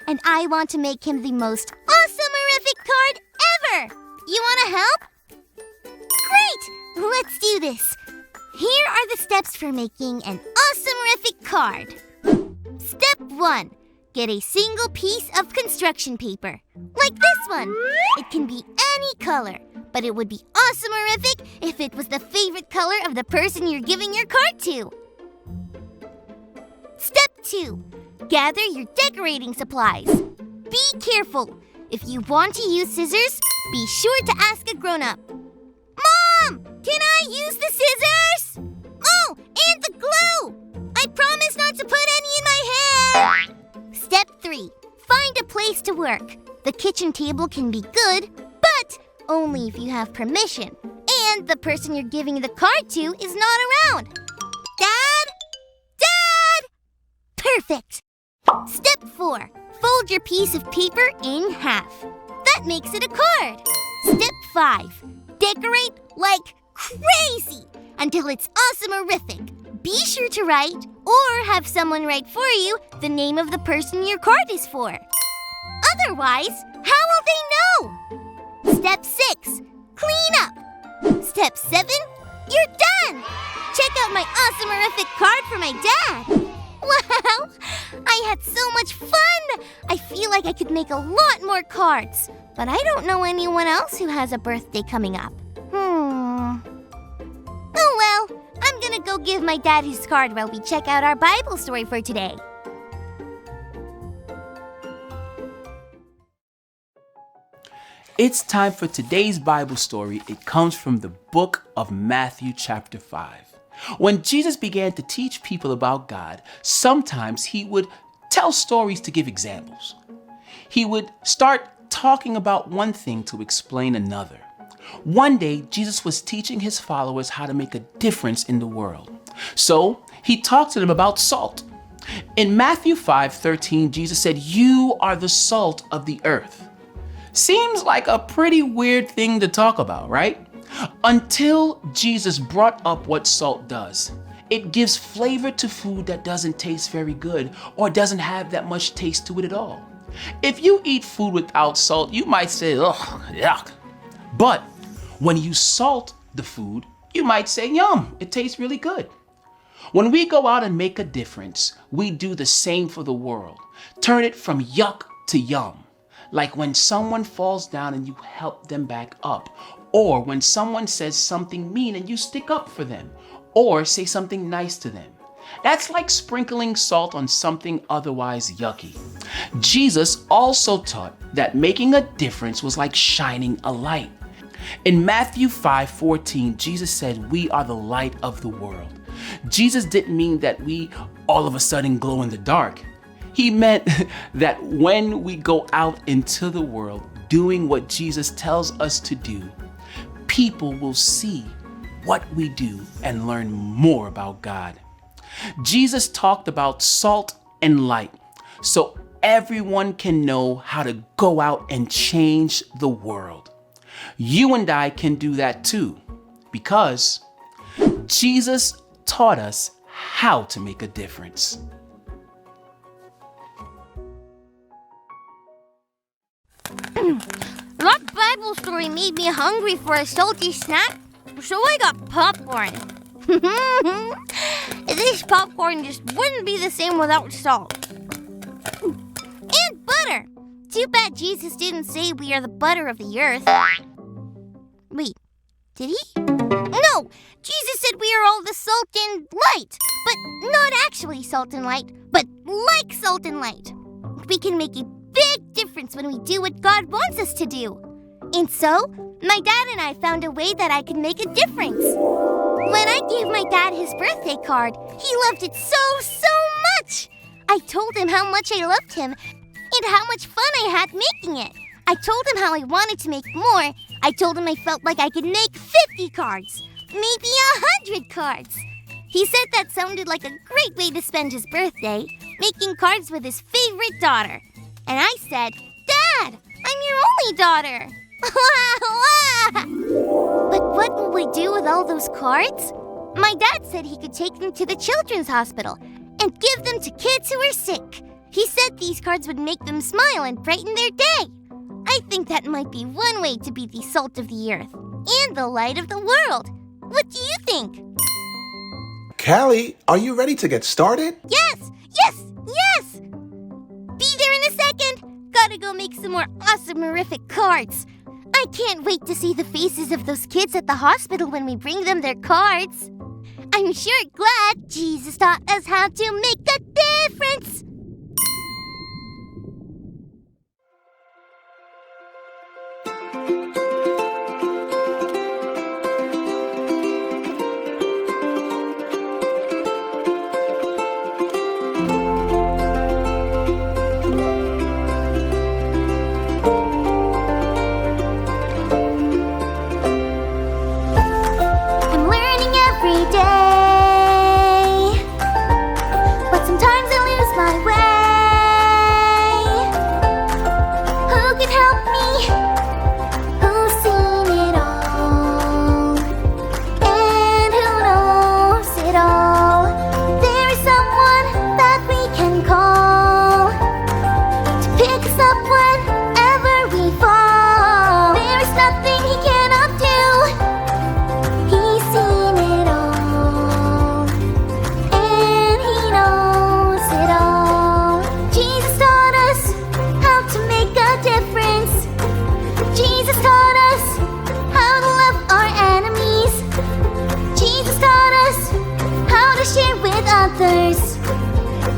and I want to make him the most awesome-erific card ever! You want to help? Great! Let's do this. Here are the steps for making an awesome-erific card. Step 1. Get a single piece of construction paper. Like this one. It can be any color, but it would be awesome-erific if it was the favorite color of the person you're giving your card to. Step 2. Gather your decorating supplies. Be careful. If you want to use scissors, be sure to ask a grown-up. Mom! Can I use the scissors? Oh, and the glue! I promise not to put any in my hair! Step 3. Find a place to work. The kitchen table can be good, but only if you have permission, and the person you're giving the card to is not around. Dad? Dad! Perfect! Step 4. Fold your piece of paper in half. That makes it a card. Step 5. Decorate like crazy until it's awesome-erific. Be sure to write or have someone write for you the name of the person your card is for. Otherwise, how will they know? Step 6. Clean up. Step 7. You're done! Check out my awesome-erific card for my dad. Wow! I had so much fun! I feel like I could make a lot more cards, but I don't know anyone else who has a birthday coming up. Oh well, I'm gonna go give my dad his card while we check out our Bible story for today. It's time for today's Bible story. It comes from the book of Matthew chapter 5. When Jesus began to teach people about God, sometimes he would tell stories to give examples. He would start talking about one thing to explain another. One day, Jesus was teaching his followers how to make a difference in the world. So he talked to them about salt. In Matthew 5:13, Jesus said, "You are the salt of the earth." Seems like a pretty weird thing to talk about, right? Until Jesus brought up what salt does. It gives flavor to food that doesn't taste very good or doesn't have that much taste to it at all. If you eat food without salt, you might say, "Ugh, yuck." But when you salt the food, you might say, "Yum, it tastes really good." When we go out and make a difference, we do the same for the world. Turn it from yuck to yum. Like when someone falls down and you help them back up. Or when someone says something mean and you stick up for them. Or say something nice to them. That's like sprinkling salt on something otherwise yucky. Jesus also taught that making a difference was like shining a light. In Matthew 5:14, Jesus said we are the light of the world. Jesus didn't mean that we all of a sudden glow in the dark. He meant that when we go out into the world doing what Jesus tells us to do, people will see what we do and learn more about God. Jesus talked about salt and light so everyone can know how to go out and change the world. You and I can do that too, because Jesus taught us how to make a difference. That Bible story made me hungry for a salty snack, so I got popcorn. This popcorn just wouldn't be the same without salt. And butter. Too bad Jesus didn't say we are the butter of the earth. Wait, did he? No, Jesus said we are all the salt and light, but not actually salt and light, but like salt and light. We can make a big difference when we do what God wants us to do. And so, my dad and I found a way that I could make a difference. When I gave my dad his birthday card, he loved it so much. I told him how much I loved him and how much fun I had making it. I told him how I wanted to make more. I told him I felt like I could make 50 cards, maybe 100 cards. He said that sounded like a great way to spend his birthday, making cards with his favorite daughter. And I said, "Dad, I'm your only daughter." But what will we do with all those cards? My dad said he could take them to the children's hospital and give them to kids who are sick. He said these cards would make them smile and brighten their day. I think that might be one way to be the salt of the earth and the light of the world. What do you think? Callie, are you ready to get started? Yes! Be there in a second. Gotta go make some more awesome, horrific cards. I can't wait to see the faces of those kids at the hospital when we bring them their cards. I'm sure glad Jesus taught us how to make a difference.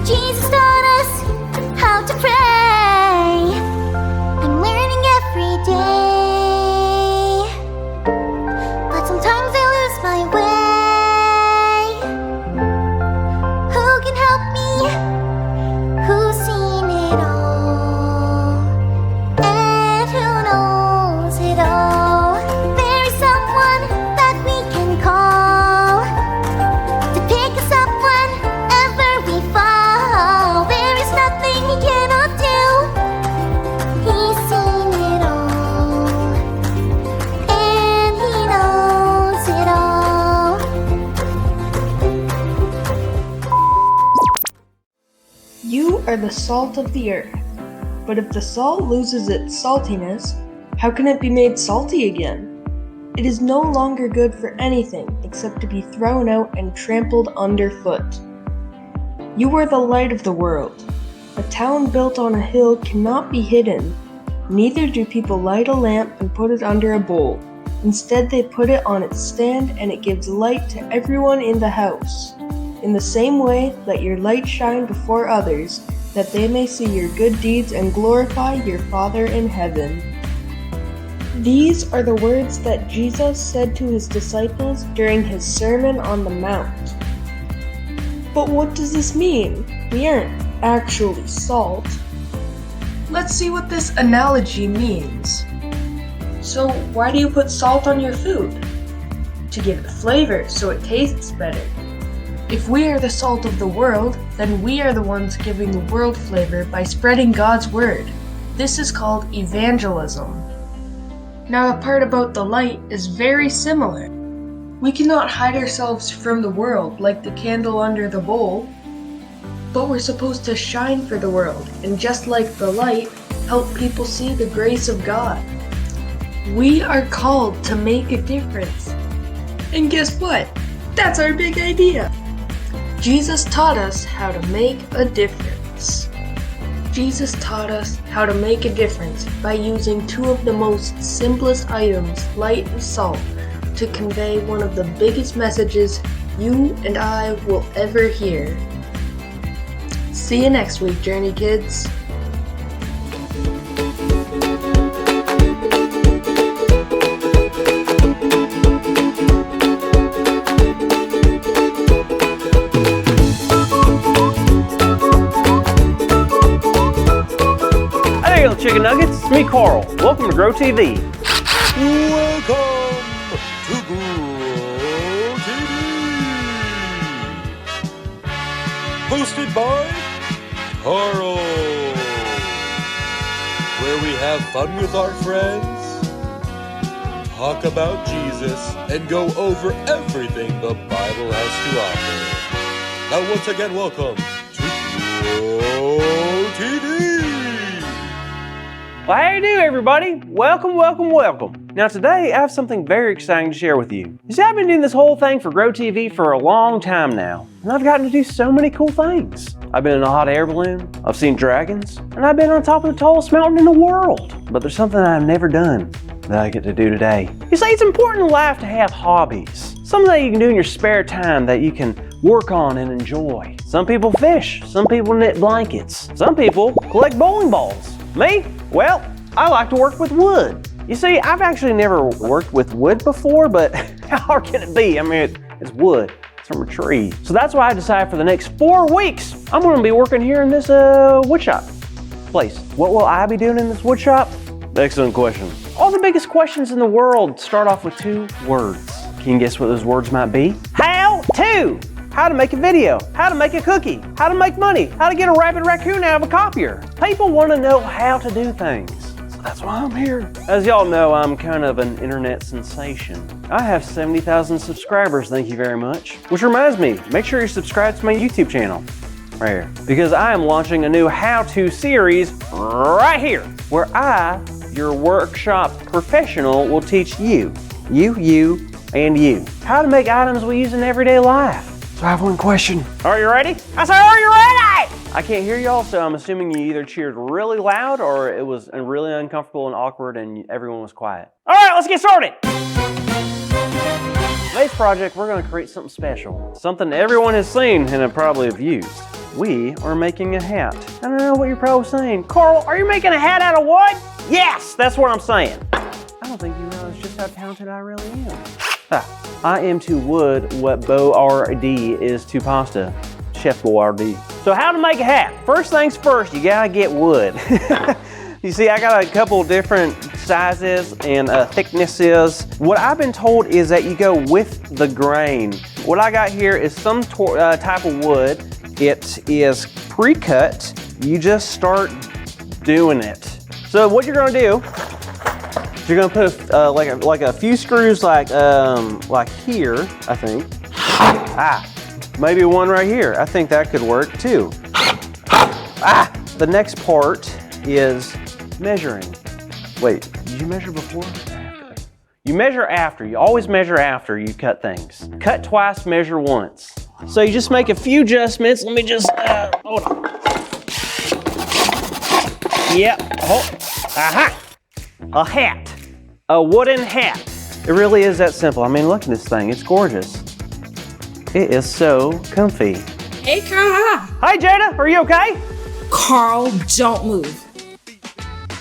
Jesus taught us how to pray. I'm learning every day, but sometimes I lose my way. Who can help me? Who's seen it all? And who knows it all? There is someone that we can call to pick us up whenever we fall. There is nothing he cannot do. He's seen it all, and he knows it all. You are the salt of the earth. But if the salt loses its saltiness, how can it be made salty again? It is no longer good for anything except to be thrown out and trampled underfoot. You are the light of the world. A town built on a hill cannot be hidden. Neither do people light a lamp and put it under a bowl. Instead, they put it on its stand and it gives light to everyone in the house. In the same way, let your light shine before others, that they may see your good deeds and glorify your Father in heaven. These are the words that Jesus said to his disciples during his Sermon on the Mount. But what does this mean? We aren't actually salt. Let's see what this analogy means. So, why do you put salt on your food? To give it flavor so it tastes better. If we are the salt of the world, then we are the ones giving the world flavor by spreading God's word. This is called evangelism. Now, the part about the light is very similar. We cannot hide ourselves from the world like the candle under the bowl, but we're supposed to shine for the world, and just like the light, help people see the grace of God. We are called to make a difference. And guess what? That's our big idea. Jesus taught us how to make a difference. Jesus taught us how to make a difference by using two of the most simplest items, light and salt, to convey one of the biggest messages you and I will ever hear. See you next week, Journey Kids. Hey, little chicken nuggets, it's me, Carl. Welcome to Grow TV. Welcome to Grow TV. Hosted by Carl, where we have fun with our friends, talk about Jesus, and go over everything the Bible has to offer. Now once again, welcome to Grow JKTV! Well, how you do, everybody? Welcome, welcome, welcome. Now today, I have something very exciting to share with you. You see, I've been doing this whole thing for Grow TV for a long time now, and I've gotten to do so many cool things. I've been in a hot air balloon, I've seen dragons, and I've been on top of the tallest mountain in the world. But there's something that I've never done that I get to do today. You see, it's important in life to have hobbies. Something that you can do in your spare time that you can work on and enjoy. Some people fish, some people knit blankets, some people collect bowling balls. Me? Well, I like to work with wood. You see, I've actually never worked with wood before, but how hard can it be? I mean, it's wood. It's from a tree. So that's why I decided for the next 4 weeks, I'm gonna be working here in this wood shop place. What will I be doing in this wood shop? Excellent question. All the biggest questions in the world start off with 2 words. Can you guess what those words might be? How to! How to make a video, how to make a cookie, how to make money, how to get a rabid raccoon out of a copier. People want to know how to do things, so that's why I'm here. As y'all know, I'm kind of an internet sensation. I have 70,000 subscribers, thank you very much. Which reminds me, make sure you're subscribed to my YouTube channel, right here. Because I am launching a new how-to series right here, where I, your workshop professional, will teach you, and you, how to make items we use in everyday life. So I have one question. Are you ready? I said, are you ready? I can't hear y'all, so I'm assuming you either cheered really loud or it was really uncomfortable and awkward and everyone was quiet. All right, let's get started. Today's project, we're gonna create something special. Something everyone has seen and probably have used. We are making a hat. I don't know what you're probably saying. Carl, are you making a hat out of wood? Yes, that's what I'm saying. I don't think you realize just how talented I really am. I am to wood what Boyardee is to pasta. Chef Boyardee. So how to make a hat? First things first, you gotta get wood. You see, I got a couple different sizes and thicknesses. What I've been told is that you go with the grain. What I got here is some type of wood. It is pre-cut. You just start doing it. So what you're gonna do, you're gonna put like a few screws like here, I think. Maybe one right here. I think that could work too. The next part is measuring. Wait, did you measure before? You measure after. You always measure after you cut things. Cut twice, measure once. So you just make a few adjustments. Let me just, hold on. Yep, aha! A hat. A wooden hat. It really is that simple. I mean, look at this thing. It's gorgeous. It is so comfy. Hey, Carl. Hi, Jada. Are you okay? Carl, don't move.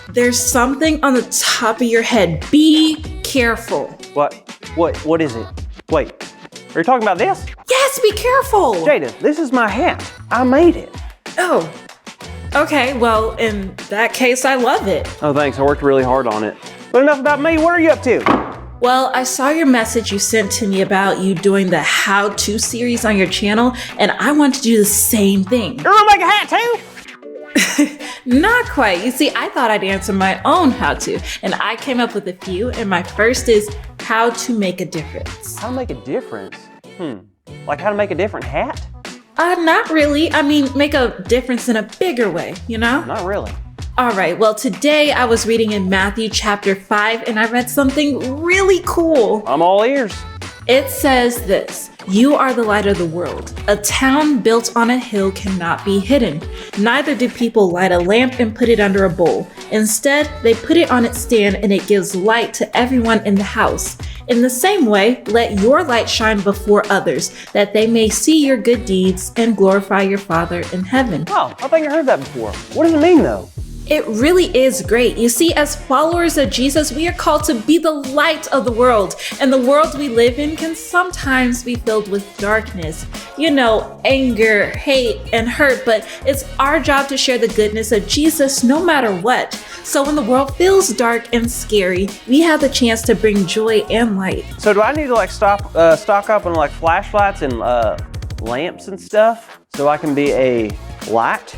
There's something on the top of your head. Be careful. What is it? Wait, are you talking about this? Yes, be careful. Jada, this is my hat. I made it. Oh, okay. Well, in that case, I love it. Oh, thanks. I worked really hard on it. But enough about me. What are you up to? Well, I saw your message you sent to me about you doing the how-to series on your channel, and I want to do the same thing. You're gonna make a hat too? Not quite. You see, I thought I'd answer my own how-to, and I came up with a few, and my first is how to make a difference. How to make a difference? Like how to make a different hat? Not really. I mean, make a difference in a bigger way, you know? Not really. All right, well, today I was reading in Matthew chapter 5, and I read something really cool. I'm all ears. It says this: "You are the light of the world. A town built on a hill cannot be hidden. Neither do people light a lamp and put it under a bowl. Instead, they put it on its stand and it gives light to everyone in the house. In the same way, let your light shine before others, that they may see your good deeds and glorify your Father in heaven." Oh, I think I heard that before. What does it mean though? It really is great. You see, as followers of Jesus, we are called to be the light of the world. And the world we live in can sometimes be filled with darkness. You know, anger, hate, and hurt. But it's our job to share the goodness of Jesus no matter what. So when the world feels dark and scary, we have the chance to bring joy and light. So do I need to like stock up on like flashlights and lamps and stuff so I can be a light?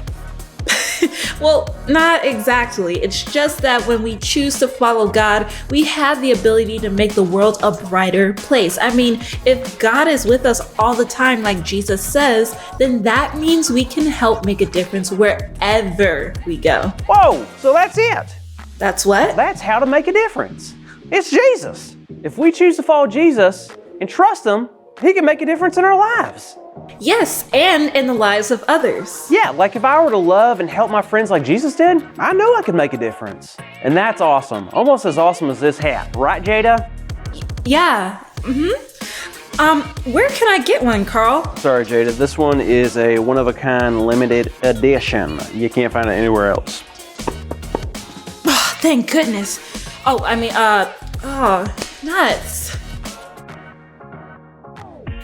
Well, not exactly. It's just that when we choose to follow God, we have the ability to make the world a brighter place. I mean, if God is with us all the time, like Jesus says, then that means we can help make a difference wherever we go. Whoa, so that's it. That's what? That's how to make a difference. It's Jesus. If we choose to follow Jesus and trust Him, He can make a difference in our lives. Yes, and in the lives of others. Yeah, like if I were to love and help my friends like Jesus did, I know I could make a difference. And that's awesome. Almost as awesome as this hat. Right, Jada? Yeah. Where can I get one, Carl? Sorry, Jada. This one is a one-of-a-kind limited edition. You can't find it anywhere else. Thank goodness. Nuts.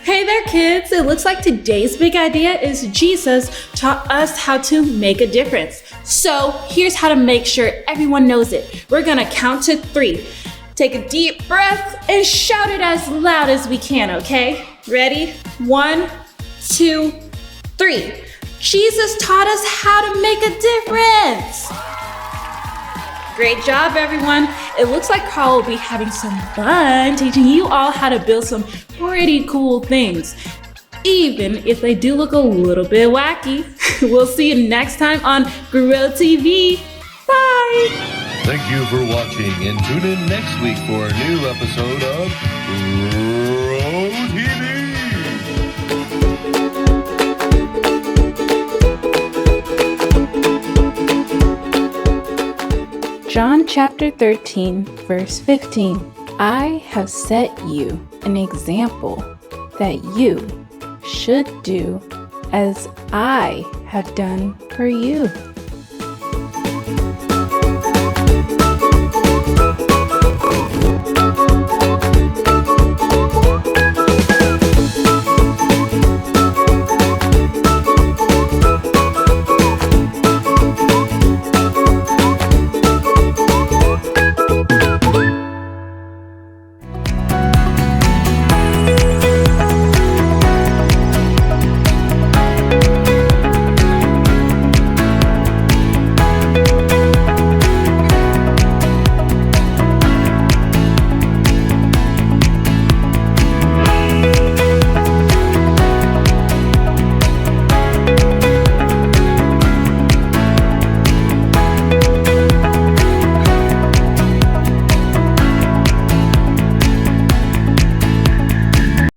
Hey there, kids. It looks like today's big idea is Jesus taught us how to make a difference. So here's how to make sure everyone knows it. We're gonna count to 3. Take a deep breath and shout it as loud as we can, okay? Ready? 1, 2, 3. Jesus taught us how to make a difference. Great job, everyone. It looks like Carl will be having some fun teaching you all how to build some pretty cool things, even if they do look a little bit wacky. We'll see you next time on Grow TV. Bye. Thank you for watching, and tune in next week for a new episode of Grow TV. John chapter 13, verse 15. I have set you an example that you should do as I have done for you.